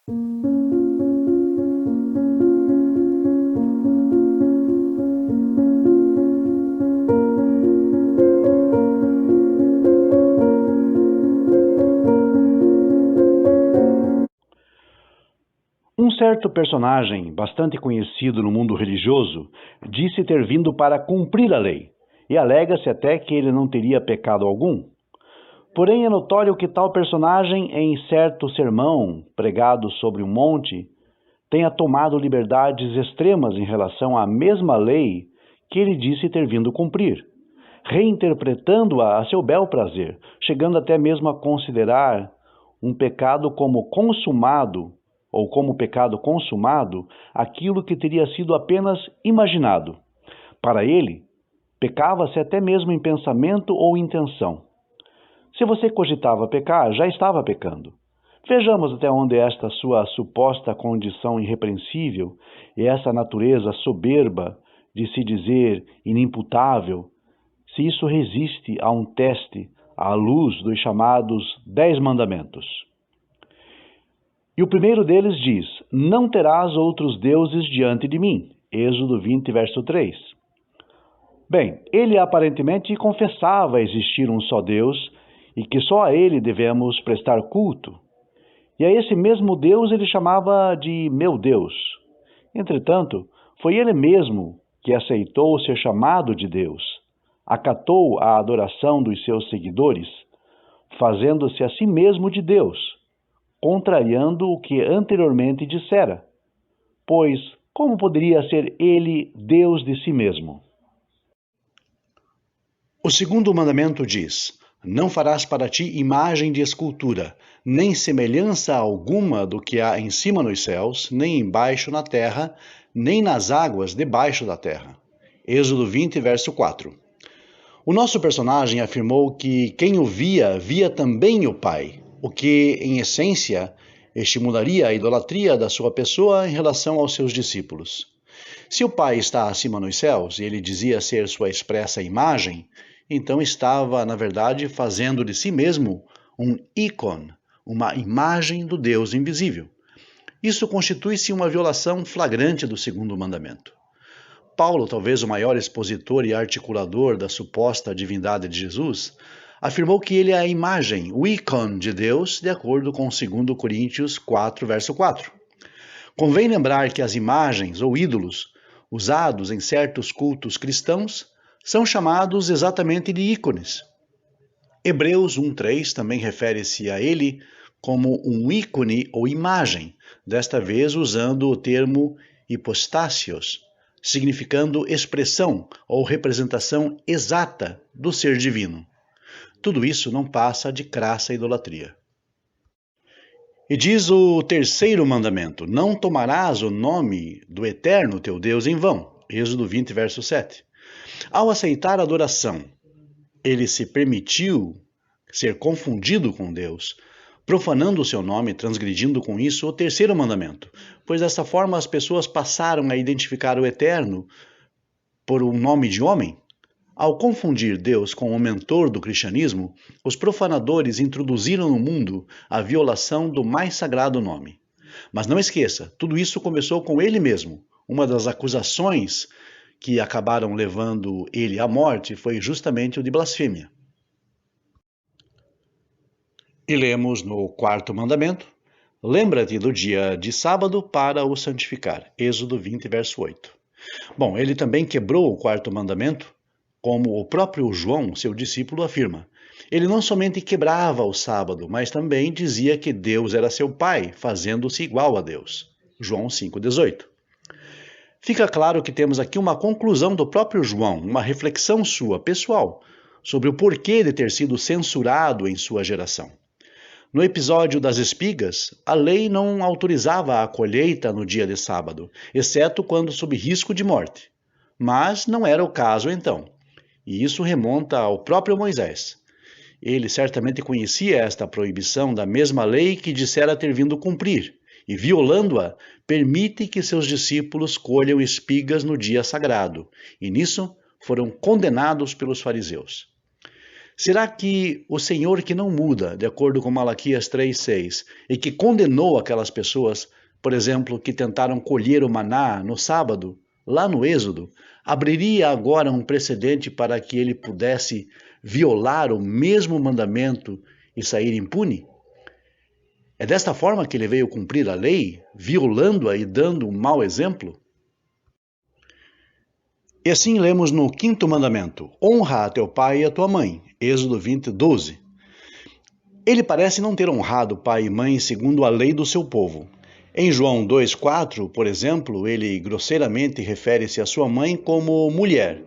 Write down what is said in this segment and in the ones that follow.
Um certo personagem, bastante conhecido no mundo religioso, disse ter vindo para cumprir a lei, e alega-se até que ele não teria pecado algum. Porém, é notório que tal personagem, em certo sermão pregado sobre um monte, tenha tomado liberdades extremas em relação à mesma lei que ele disse ter vindo cumprir, reinterpretando-a a seu bel prazer, chegando até mesmo a considerar um pecado como consumado, ou como pecado consumado, aquilo que teria sido apenas imaginado. Para ele, pecava-se até mesmo em pensamento ou intenção. Se você cogitava pecar, já estava pecando. Vejamos até onde esta sua suposta condição irrepreensível e essa natureza soberba de se dizer inimputável, se isso resiste a um teste à luz dos chamados 10 mandamentos. E o primeiro deles diz: não terás outros deuses diante de mim. Êxodo 20, verso 3. Bem, ele aparentemente confessava existir um só Deus e que só a ele devemos prestar culto. E a esse mesmo Deus ele chamava de meu Deus. Entretanto, foi ele mesmo que aceitou ser chamado de Deus, acatou a adoração dos seus seguidores, fazendo-se a si mesmo de Deus, contrariando o que anteriormente dissera. Pois como poderia ser ele Deus de si mesmo? O segundo mandamento diz: não farás para ti imagem de escultura, nem semelhança alguma do que há em cima nos céus, nem embaixo na terra, nem nas águas debaixo da terra. Êxodo 20, verso 4. O nosso personagem afirmou que quem o via, via também o Pai, o que, em essência, estimularia a idolatria da sua pessoa em relação aos seus discípulos. Se o Pai está acima nos céus e ele dizia ser sua expressa imagem, então estava, na verdade, fazendo de si mesmo um ícone, uma imagem do Deus invisível. Isso constitui-se uma violação flagrante do segundo mandamento. Paulo, talvez o maior expositor e articulador da suposta divindade de Jesus, afirmou que ele é a imagem, o ícone de Deus, de acordo com 2 Coríntios 4, verso 4. Convém lembrar que as imagens ou ídolos usados em certos cultos cristãos são chamados exatamente de ícones. Hebreus 1:3 também refere-se a ele como um ícone ou imagem, desta vez usando o termo hipostásios, significando expressão ou representação exata do ser divino. Tudo isso não passa de crassa idolatria. E diz o terceiro mandamento: não tomarás o nome do Eterno teu Deus em vão. Êxodo 20, verso 7. Ao aceitar a adoração, ele se permitiu ser confundido com Deus, profanando o seu nome, transgredindo com isso o terceiro mandamento, pois dessa forma as pessoas passaram a identificar o Eterno por um nome de homem. Ao confundir Deus com o mentor do cristianismo, os profanadores introduziram no mundo a violação do mais sagrado nome. Mas não esqueça, tudo isso começou com ele mesmo. Uma das acusações que acabaram levando ele à morte foi justamente o de blasfêmia. E lemos no quarto mandamento: lembra-te do dia de sábado para o santificar. Êxodo 20, verso 8. Bom, ele também quebrou o quarto mandamento, como o próprio João, seu discípulo, afirma. Ele não somente quebrava o sábado, mas também dizia que Deus era seu pai, fazendo-se igual a Deus. João 5,18. Fica claro que temos aqui uma conclusão do próprio João, uma reflexão sua, pessoal, sobre o porquê de ter sido censurado em sua geração. No episódio das espigas, a lei não autorizava a colheita no dia de sábado, exceto quando sob risco de morte. Mas não era o caso então. E isso remonta ao próprio Moisés. Ele certamente conhecia esta proibição da mesma lei que dissera ter vindo cumprir, e violando-a, permite que seus discípulos colham espigas no dia sagrado, e nisso foram condenados pelos fariseus. Será que o Senhor que não muda, de acordo com Malaquias 3:6, e que condenou aquelas pessoas, por exemplo, que tentaram colher o maná no sábado, lá no Êxodo, abriria agora um precedente para que ele pudesse violar o mesmo mandamento e sair impune? É desta forma que ele veio cumprir a lei, violando-a e dando um mau exemplo? E assim lemos no quinto mandamento: honra a teu pai e a tua mãe. Êxodo 20:12. Ele parece não ter honrado pai e mãe segundo a lei do seu povo. Em João 2:4, por exemplo, ele grosseiramente refere-se à sua mãe como mulher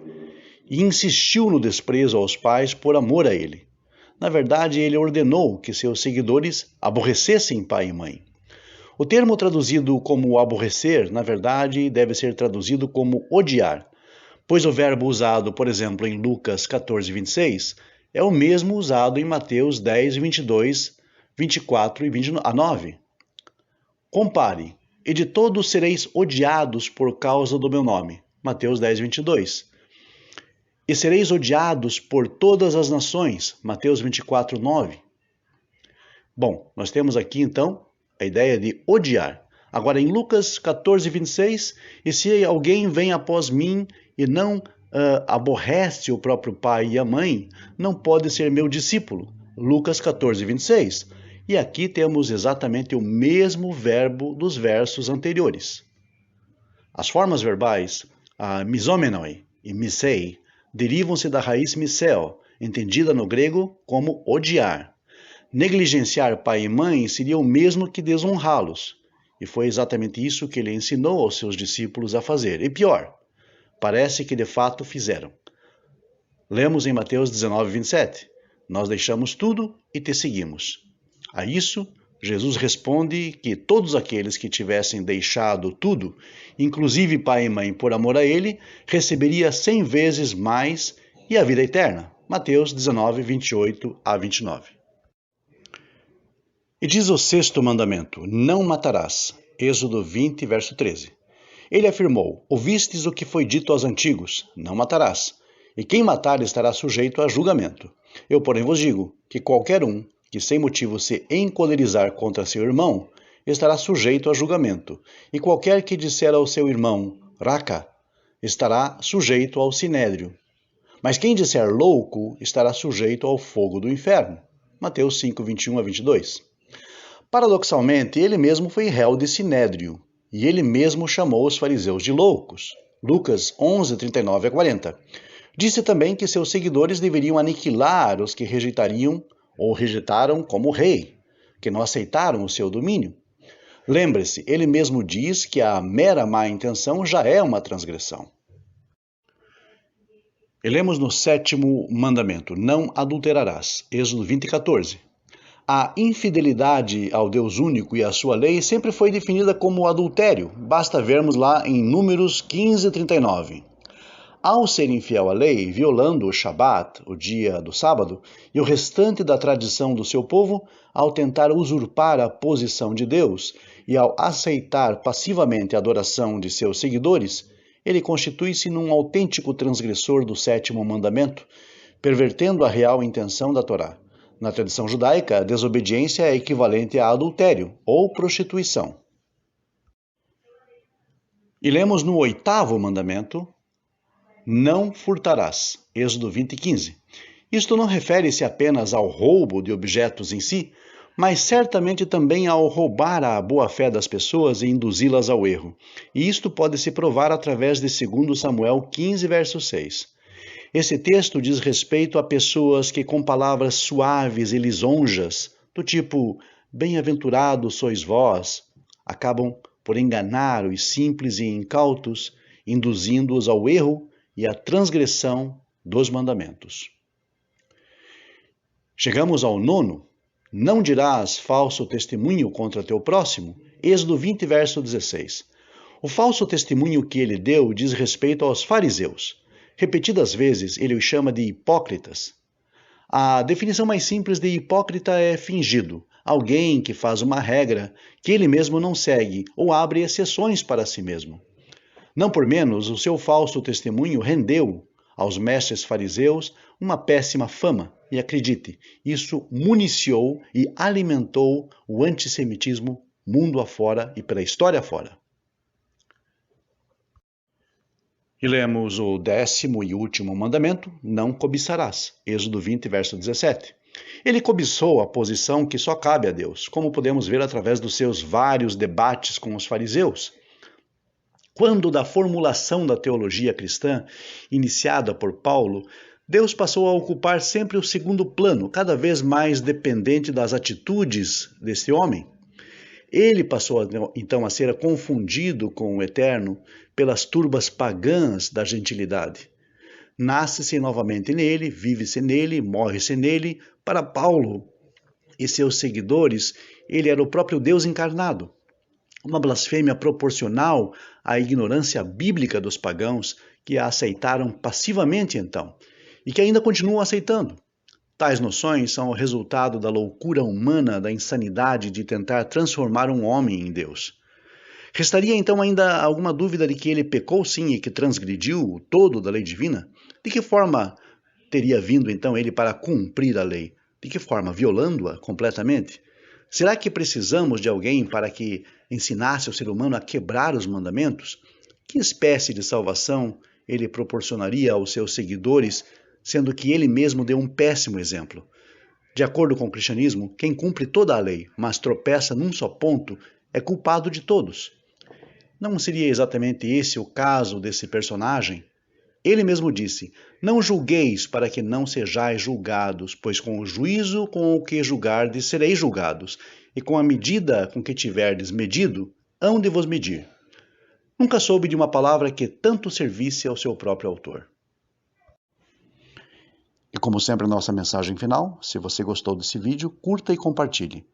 e insistiu no desprezo aos pais por amor a ele. Na verdade, ele ordenou que seus seguidores aborrecessem pai e mãe. O termo traduzido como aborrecer, na verdade, deve ser traduzido como odiar, pois o verbo usado, por exemplo, em Lucas 14:26, é o mesmo usado em Mateus 10:22, 24 e 29. Compare: e de todos sereis odiados por causa do meu nome. Mateus 10:22. E sereis odiados por todas as nações. Mateus 24:9. Bom, nós temos aqui então a ideia de odiar. Agora em Lucas 14:26, e se alguém vem após mim e não aborrece o próprio pai e a mãe, não pode ser meu discípulo. Lucas 14:26. E aqui temos exatamente o mesmo verbo dos versos anteriores. As formas verbais misomenoi e misei derivam-se da raiz miseo, entendida no grego como odiar. Negligenciar pai e mãe seria o mesmo que desonrá-los, e foi exatamente isso que ele ensinou aos seus discípulos a fazer. E pior, parece que de fato fizeram. Lemos em Mateus 19:27, nós deixamos tudo e te seguimos. A isso, Jesus responde que todos aqueles que tivessem deixado tudo, inclusive pai e mãe por amor a ele, receberia 100 vezes mais e a vida eterna. Mateus 19:28-29. E diz o sexto mandamento: não matarás. Êxodo 20, verso 13. Ele afirmou: ouvistes o que foi dito aos antigos: não matarás. E quem matar estará sujeito a julgamento. Eu, porém, vos digo que qualquer um que sem motivo se encolerizar contra seu irmão, estará sujeito a julgamento. E qualquer que disser ao seu irmão, raca, estará sujeito ao sinédrio. Mas quem disser louco, estará sujeito ao fogo do inferno. Mateus 5:21-22. Paradoxalmente, ele mesmo foi réu de sinédrio, e ele mesmo chamou os fariseus de loucos. Lucas 11:39-40. Disse também que seus seguidores deveriam aniquilar os que rejeitariam ou rejeitaram como rei, que não aceitaram o seu domínio. Lembre-se, ele mesmo diz que a mera má intenção já é uma transgressão. E lemos no sétimo mandamento: não adulterarás. Êxodo 20:14. A infidelidade ao Deus único e à sua lei sempre foi definida como adultério. Basta vermos lá em Números 15:39. Ao ser infiel à lei, violando o Shabat, o dia do sábado, e o restante da tradição do seu povo, ao tentar usurpar a posição de Deus e ao aceitar passivamente a adoração de seus seguidores, ele constitui-se num autêntico transgressor do sétimo mandamento, pervertendo a real intenção da Torá. Na tradição judaica, a desobediência é equivalente a adultério ou prostituição. E lemos no oitavo mandamento: não furtarás. Êxodo 20:15. Isto não refere-se apenas ao roubo de objetos em si, mas certamente também ao roubar a boa-fé das pessoas e induzi-las ao erro. E isto pode se provar através de 2 Samuel 15, verso 6. Esse texto diz respeito a pessoas que com palavras suaves e lisonjas, do tipo bem-aventurados sois vós, acabam por enganar os simples e incautos, induzindo-os ao erro e à transgressão dos mandamentos. Chegamos ao nono: não dirás falso testemunho contra teu próximo. Êxodo 20, verso 16. O falso testemunho que ele deu diz respeito aos fariseus. Repetidas vezes ele os chama de hipócritas. A definição mais simples de hipócrita é fingido, alguém que faz uma regra que ele mesmo não segue ou abre exceções para si mesmo. Não por menos, o seu falso testemunho rendeu aos mestres fariseus uma péssima fama, e acredite, isso municiou e alimentou o antissemitismo mundo afora e pela história afora. E lemos o 10º e último mandamento, não cobiçarás, Êxodo 20, verso 17. Ele cobiçou a posição que só cabe a Deus, como podemos ver através dos seus vários debates com os fariseus. Quando da formulação da teologia cristã, iniciada por Paulo, Deus passou a ocupar sempre o segundo plano, cada vez mais dependente das atitudes desse homem. Ele passou então a ser confundido com o Eterno pelas turbas pagãs da gentilidade. Nasce-se novamente nele, vive-se nele, morre-se nele. Para Paulo e seus seguidores, ele era o próprio Deus encarnado. Uma blasfêmia proporcional à ignorância bíblica dos pagãos que a aceitaram passivamente então, e que ainda continuam aceitando. Tais noções são o resultado da loucura humana, da insanidade de tentar transformar um homem em Deus. Restaria então ainda alguma dúvida de que ele pecou sim e que transgrediu o todo da lei divina? De que forma teria vindo então ele para cumprir a lei? De que forma? Violando-a completamente? Será que precisamos de alguém para que ensinasse o ser humano a quebrar os mandamentos? Que espécie de salvação ele proporcionaria aos seus seguidores, sendo que ele mesmo deu um péssimo exemplo? De acordo com o cristianismo, quem cumpre toda a lei, mas tropeça num só ponto, é culpado de todos. Não seria exatamente esse o caso desse personagem? Ele mesmo disse, não julgueis para que não sejais julgados, pois com o juízo com o que julgardes sereis julgados, e com a medida com que tiverdes medido, hão de vos medir. Nunca soube de uma palavra que tanto servisse ao seu próprio autor. E como sempre a nossa mensagem final, se você gostou desse vídeo, curta e compartilhe.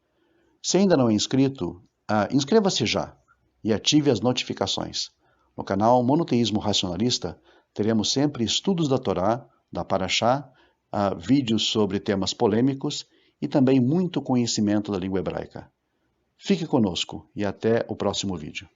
Se ainda não é inscrito, inscreva-se já e ative as notificações. No canal Monoteísmo Racionalista, teremos sempre estudos da Torá, da Parashá, vídeos sobre temas polêmicos e também muito conhecimento da língua hebraica. Fique conosco e até o próximo vídeo.